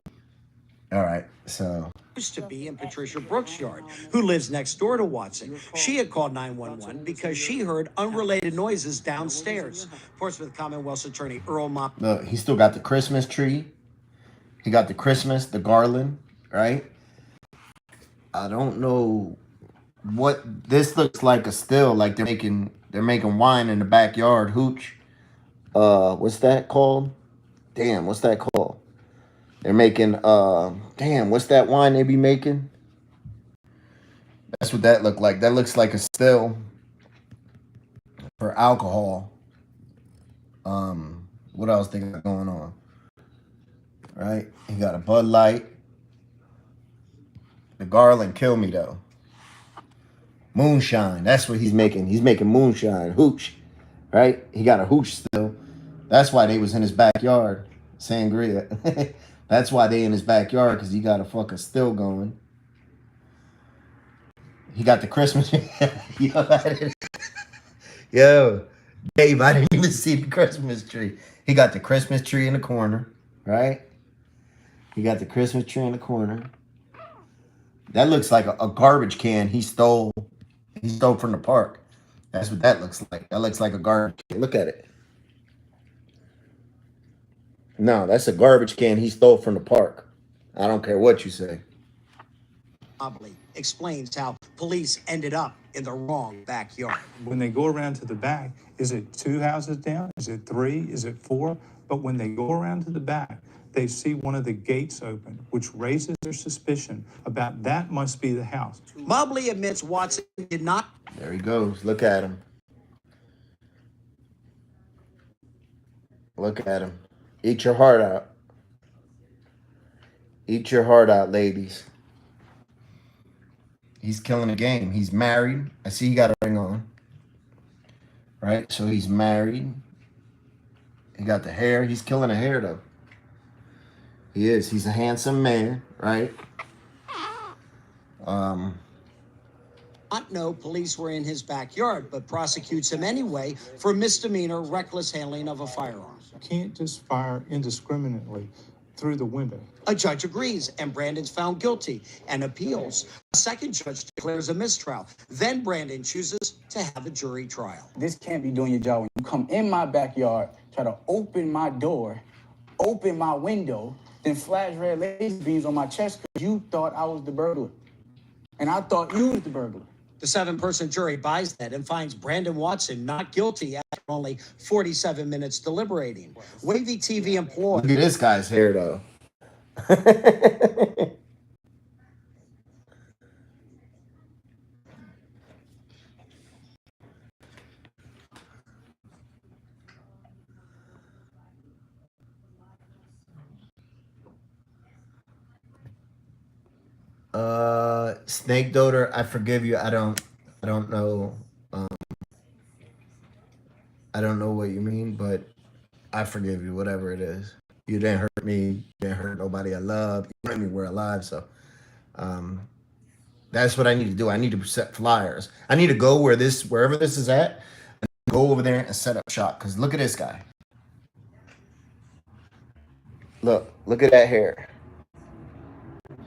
right, so Used to be in Patricia Brooks' yard, who lives next door to Watson. She had called 911 because she heard unrelated noises downstairs. Portsmouth Commonwealth's attorney Earl Mop. look, he still got the Christmas tree. He got the Christmas, the garland, right? I don't know what this looks like. A still, like they're making wine in the backyard. Hooch. What's that called? Damn, what's that called? They're making damn, what's that wine they be making? That's what that looked like. That looks like a still for alcohol. What else they got going on? Right? He got a Bud Light. The garland kill me though. Moonshine. That's what he's making. He's making moonshine. Hooch. Right? He got a hooch still. That's why they was in his backyard. Sangria. That's why they in his backyard, because he got a fucking still going. He got the Christmas. Yo, Dave, I didn't even see the Christmas tree. He got the Christmas tree in the corner, right? He got the Christmas tree in the corner. That looks like a garbage can he stole. He stole from the park. That's what that looks like. That looks like a garbage can. Look at it. No, that's a garbage can he stole from the park. I don't care what you say. Mobley explains how police ended up in the wrong backyard. When they go around to the back, is it 2 houses down? Is it 3? Is it 4? But when they go around to the back, they see one of the gates open, which raises their suspicion about that must be the house. Mobley admits Watson did not. There he goes. Look at him. Look at him. Eat your heart out. Eat your heart out, ladies. He's killing the game. He's married. I see he got a ring on. Right? So he's married. He got the hair. He's killing the hair, though. He is. He's a handsome man, right? Not know police were in his backyard, but prosecutes him anyway for misdemeanor reckless handling of a firearm. You can't just fire indiscriminately through the window. A judge agrees, and Brandon's found guilty and appeals. A second judge declares a mistrial. Then Brandon chooses to have a jury trial. This can't be doing your job when you come in my backyard, try to open my door, open my window, then flash red laser beams on my chest because you thought I was the burglar. And I thought you was the burglar. The 7-person jury buys that and finds Brandon Watson not guilty after only 47 minutes deliberating. Wavy TV employee. Look at this guy's hair, though. Snake Doter, I forgive you. I don't know. I don't know what you mean, but I forgive you, whatever it is. You didn't hurt me. You didn't hurt nobody I love. You made me we're alive, so that's what I need to do. I need to set flyers. I need to go wherever this is at, go over there and set up shop. Because look at this guy. Look at that hair.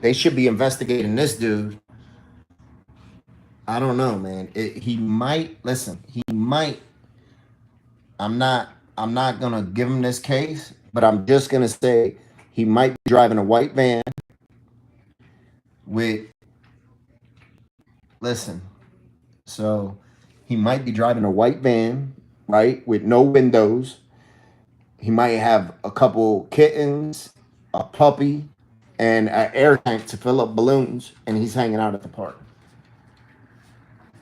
They should be investigating this dude. I don't know, man. He might listen. He might. I'm not gonna give him this case, but I'm just gonna say he might be driving a white van with. Listen, so he might be driving a white van, right, with no windows. He might have a couple kittens, a puppy, and an air tank to fill up balloons, and he's hanging out at the park.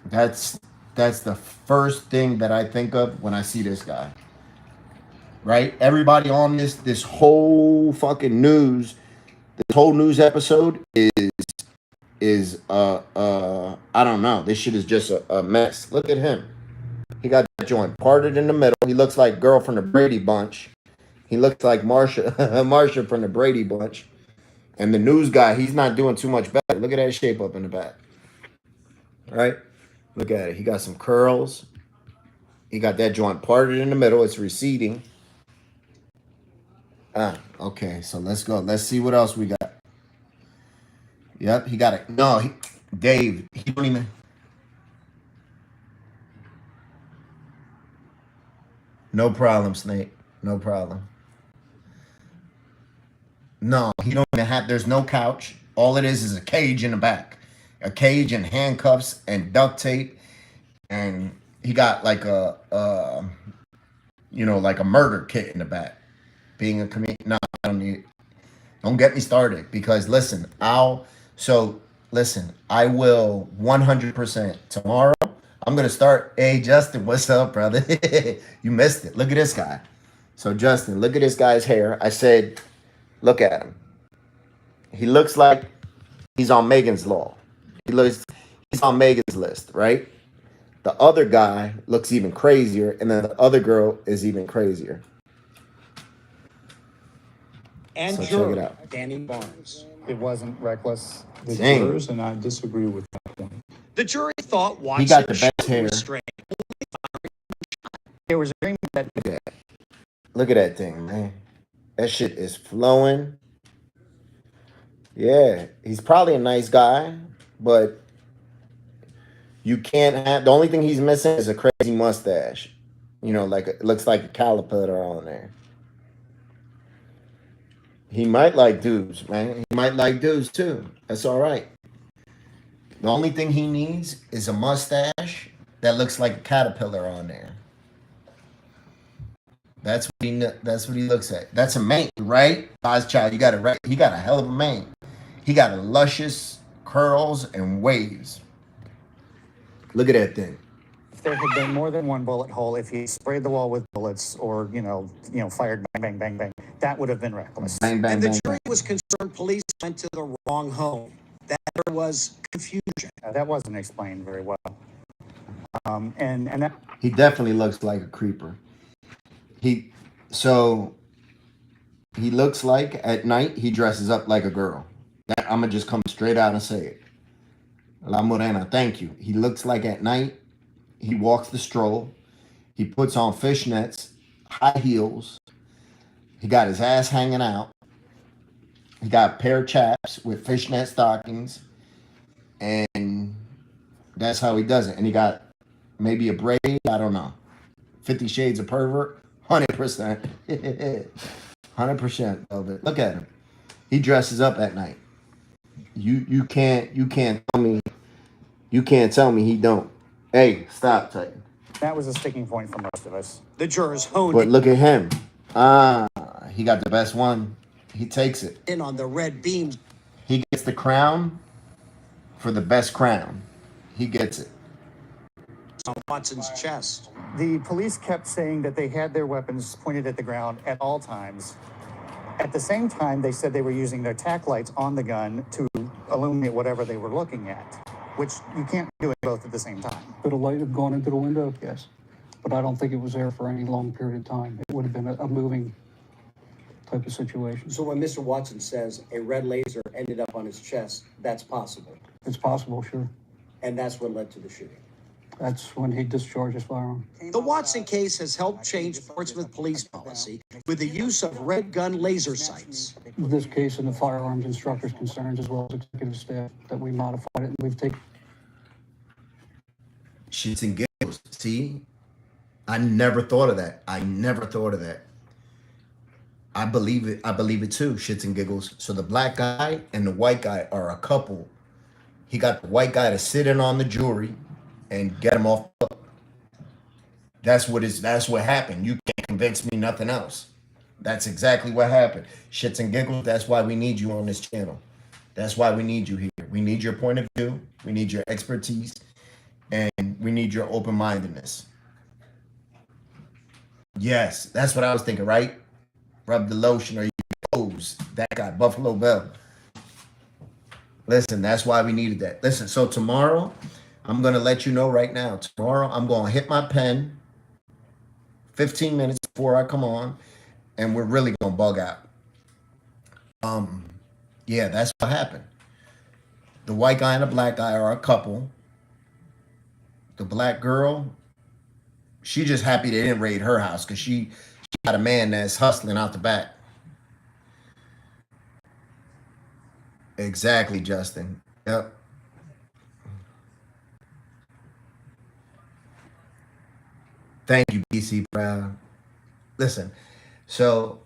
That's the first thing that I think of when I see this guy. Right? Everybody on this whole fucking news, this whole news episode is I don't know. This shit is just a mess. Look at him. He got that joint parted in the middle. He looks like girl from the Brady Bunch. He looks like Marsha from the Brady Bunch. And the news guy, he's not doing too much better. Look at that shape up in the back. Right? Look at it. He got some curls. He got that joint parted in the middle. It's receding. Okay. So let's go. Let's see what else we got. Yep, he got it. No, Dave, he don't even. No problem, Snake. No problem. No, he don't even have. There's no couch. All it is a cage in the back, a cage and handcuffs and duct tape, and he got like a like a murder kit in the back. Being a comedian, no, I don't need. Don't get me started because listen, I will 100% tomorrow. I'm gonna start. Hey, Justin, what's up, brother? You missed it. Look at this guy. So Justin, look at this guy's hair. I said, look at him. He looks like he's on Megan's Law. He's on Megan's list, right? The other guy looks even crazier, and then the other girl is even crazier. And so juror, check it out. Danny Barnes. It wasn't reckless. The Dang. jurors, and I disagree with that point. The jury thought Watson He got the best hair. restrained. There was agreement that Look at that thing, man. That shit is flowing. Yeah, he's probably a nice guy, but you can't have. The only thing he's missing is a crazy mustache. Like it looks like a caterpillar on there. He might like dudes, man. He might like dudes too. That's all right. The only thing he needs is a mustache that looks like a caterpillar on there. That's what he looks at. That's a mane, right? God's child, you got it right. He got a hell of a mane. He got a luscious curls and waves. Look at that thing. if there had been more than one bullet hole, if he sprayed the wall with bullets or, fired bang, bang, bang, bang, that would have been reckless. Bang, bang, And the bang, jury bang. was concerned police went to the wrong home. That there was confusion. That wasn't explained very well. And that He definitely looks like a creeper. He looks like at night he dresses up like a girl. I'm gonna just come straight out and say it. La Morena, thank you. He looks like at night he walks the stroll. He puts on fishnets, high heels. He got his ass hanging out. He got a pair of chaps with fishnet stockings, and that's how he does it. And he got maybe a braid. I don't know. 50 Shades of Pervert. 100%. 100% of it. Look at him. He dresses up at night. You can't tell me he don't. Hey, stop, Titan. that was a sticking point for most of us. The jurors honed But look at him. He got the best one. He takes it. in on the red beams. He gets the crown for the best crown. He gets it. On Watson's chest. The police kept saying that they had their weapons pointed at the ground at all times. At the same time, they said they were using their tack lights on the gun to illuminate whatever they were looking at, which you can't do it both at the same time. Could a light have gone into the window? Yes. but I don't think it was there for any long period of time. It would have been a moving type of situation. So when Mr. Watson says a red laser ended up on his chest, that's possible. It's possible, sure. And that's what led to the shooting. That's when he discharged his firearm. The Watson case has helped change Portsmouth police policy with the use of red gun laser sights. This case and the firearms instructor's concerns, as well as executive staff, that we modified it and we've taken. Shits and giggles. See, I never thought of that. I never thought of that. I believe it. I believe it too. Shits and giggles. So the black guy and the white guy are a couple. He got the white guy to sit in on the jury and get him off. That's what happened. You can't convince me nothing else. That's exactly what happened. Shits and giggles. That's why we need you on this channel. That's why we need you here. We need your point of view. We need your expertise. And we need your open-mindedness. Yes, that's what I was thinking, right? Rub the lotion or you hose. That guy, Buffalo Bill. Listen, that's why we needed that. Listen, so tomorrow, I'm going to let you know right now. Tomorrow, I'm going to hit my pen 15 minutes before I come on, and we're really going to bug out. Yeah, that's what happened. The white guy and the black guy are a couple. The black girl, she just happy they didn't raid her house because she got a man that's hustling out the back. Exactly, Justin. Yep. Thank you, BC Proud. Listen, so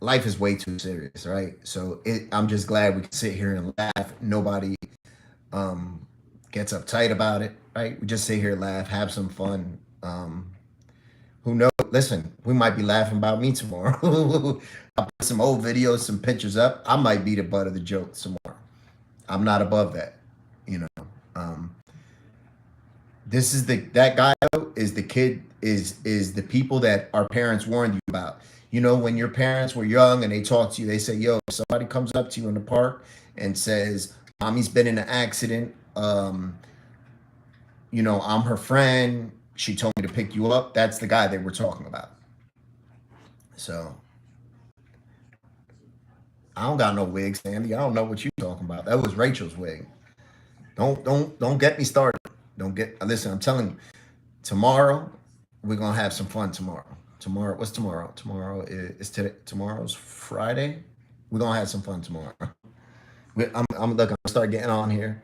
life is way too serious, right? So I'm just glad we can sit here and laugh. Nobody gets uptight about it, right? We just sit here, laugh, have some fun. Who knows? Listen, we might be laughing about me tomorrow. I'll put some old videos, some pictures up. I might be the butt of the joke tomorrow. I'm not above that, you know. This is that guy is the kid, is the people that our parents warned you about. You know, when your parents were young and they talk to you, they say, yo, if somebody comes up to you in the park and says, mommy's been in an accident, you know, I'm her friend, she told me to pick you up. That's the guy they were talking about. So I don't got no wig, Sandy. I don't know what you're talking about. That was Rachel's wig. Don't get me started. Listen, I'm telling you, tomorrow we're gonna have some fun tomorrow. What's tomorrow? Tomorrow's Friday. We're gonna have some fun tomorrow. I'm gonna start getting on here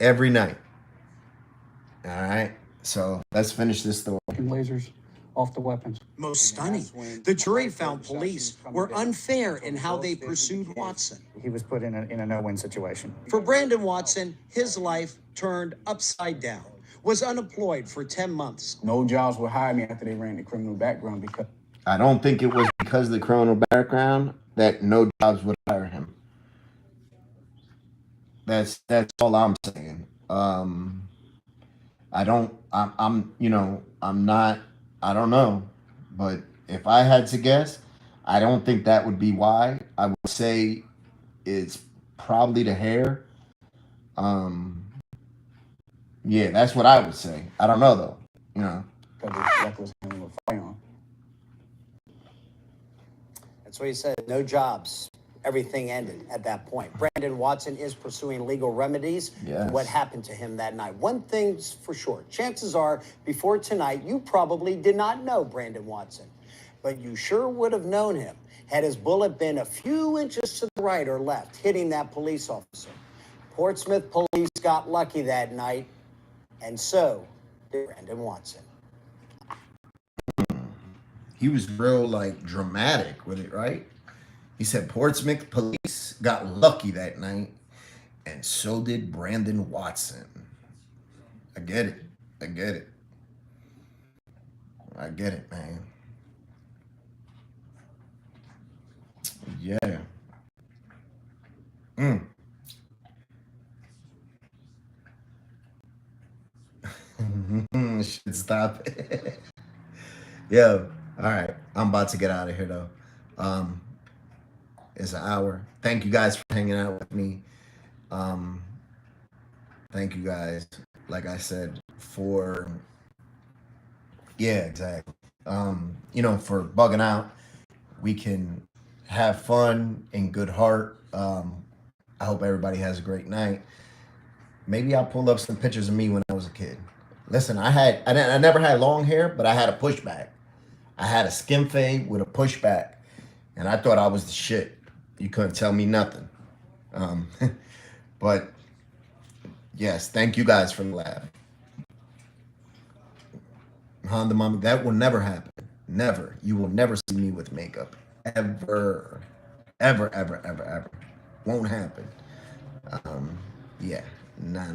every night. All right. So let's finish this story. Lasers off the weapons. Most stunning, the jury found police were unfair in how they pursued Watson. He was put in a no-win situation. For Brandon Watson, his life turned upside down. Was unemployed for 10 months. No jobs would hire me after they ran the criminal background because I don't think it was because of the criminal background that no jobs would hire him. That's all I'm saying. I don't know, but if I had to guess, I don't think that would be why. I would say it's probably the hair. Yeah, that's what I would say. I don't know though, you know. because of reckless handling of a firearm. That's what he said. No jobs. Everything ended at that point. Brandon Watson is pursuing legal remedies for what happened to him that night. One thing's for sure. Chances are, before tonight, you probably did not know Brandon Watson, but you sure would have known him had his bullet been a few inches to the right or left, hitting that police officer. Portsmouth police got lucky that night, and so did Brandon Watson. He was real, dramatic with it, right? He said Portsmouth police got lucky that night, and so did Brandon Watson. I get it. I get it, man. Yeah. Should stop it. Yo, all right. I'm about to get out of here, though. It's an hour. Thank you guys for hanging out with me. Thank you guys, like I said, for Yeah, exactly. You know, for bugging out, we can have fun and good heart. I hope everybody has a great night. Maybe I'll pull up some pictures of me when I was a kid. Listen, I never had long hair, but I had a pushback. I had a skin fade with a pushback, and I thought I was the shit. You couldn't tell me nothing. Um, but yes, thank you guys for the laugh. Honda Mommy, that will never happen. Never. You will never see me with makeup. Ever. Ever, ever, ever, ever. Won't happen. Yeah. Nah.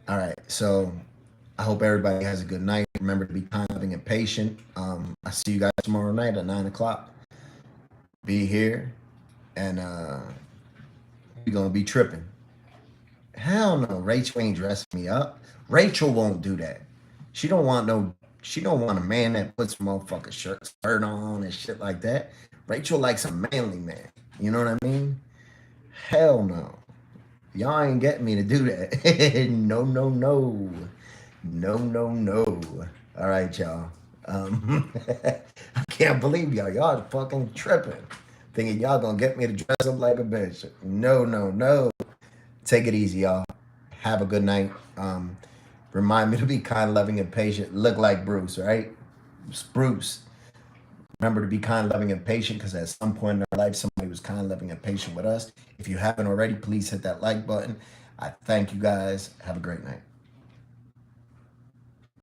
All right. So I hope everybody has a good night. Remember to be kind, loving, and patient. I see you guys tomorrow night at 9 o'clock. Be here. And we're going to be tripping. Hell no. Rachel ain't dressing me up. Rachel won't do that. She don't want a man that puts motherfucking shirt on and shit like that. Rachel likes a manly man. You know what I mean? Hell no. Y'all ain't getting me to do that. No. No. All right, y'all. I can't believe y'all. Y'all fucking tripping. Thinking y'all gonna get me to dress up like a bitch. No. Take it easy, y'all. Have a good night. Remind me to be kind, loving, and patient. Look like Bruce, right? It's Bruce. Remember to be kind, loving, and patient, because at some point in our life, somebody was kind, loving, and patient with us. If you haven't already, please hit that like button. I thank you guys. Have a great night.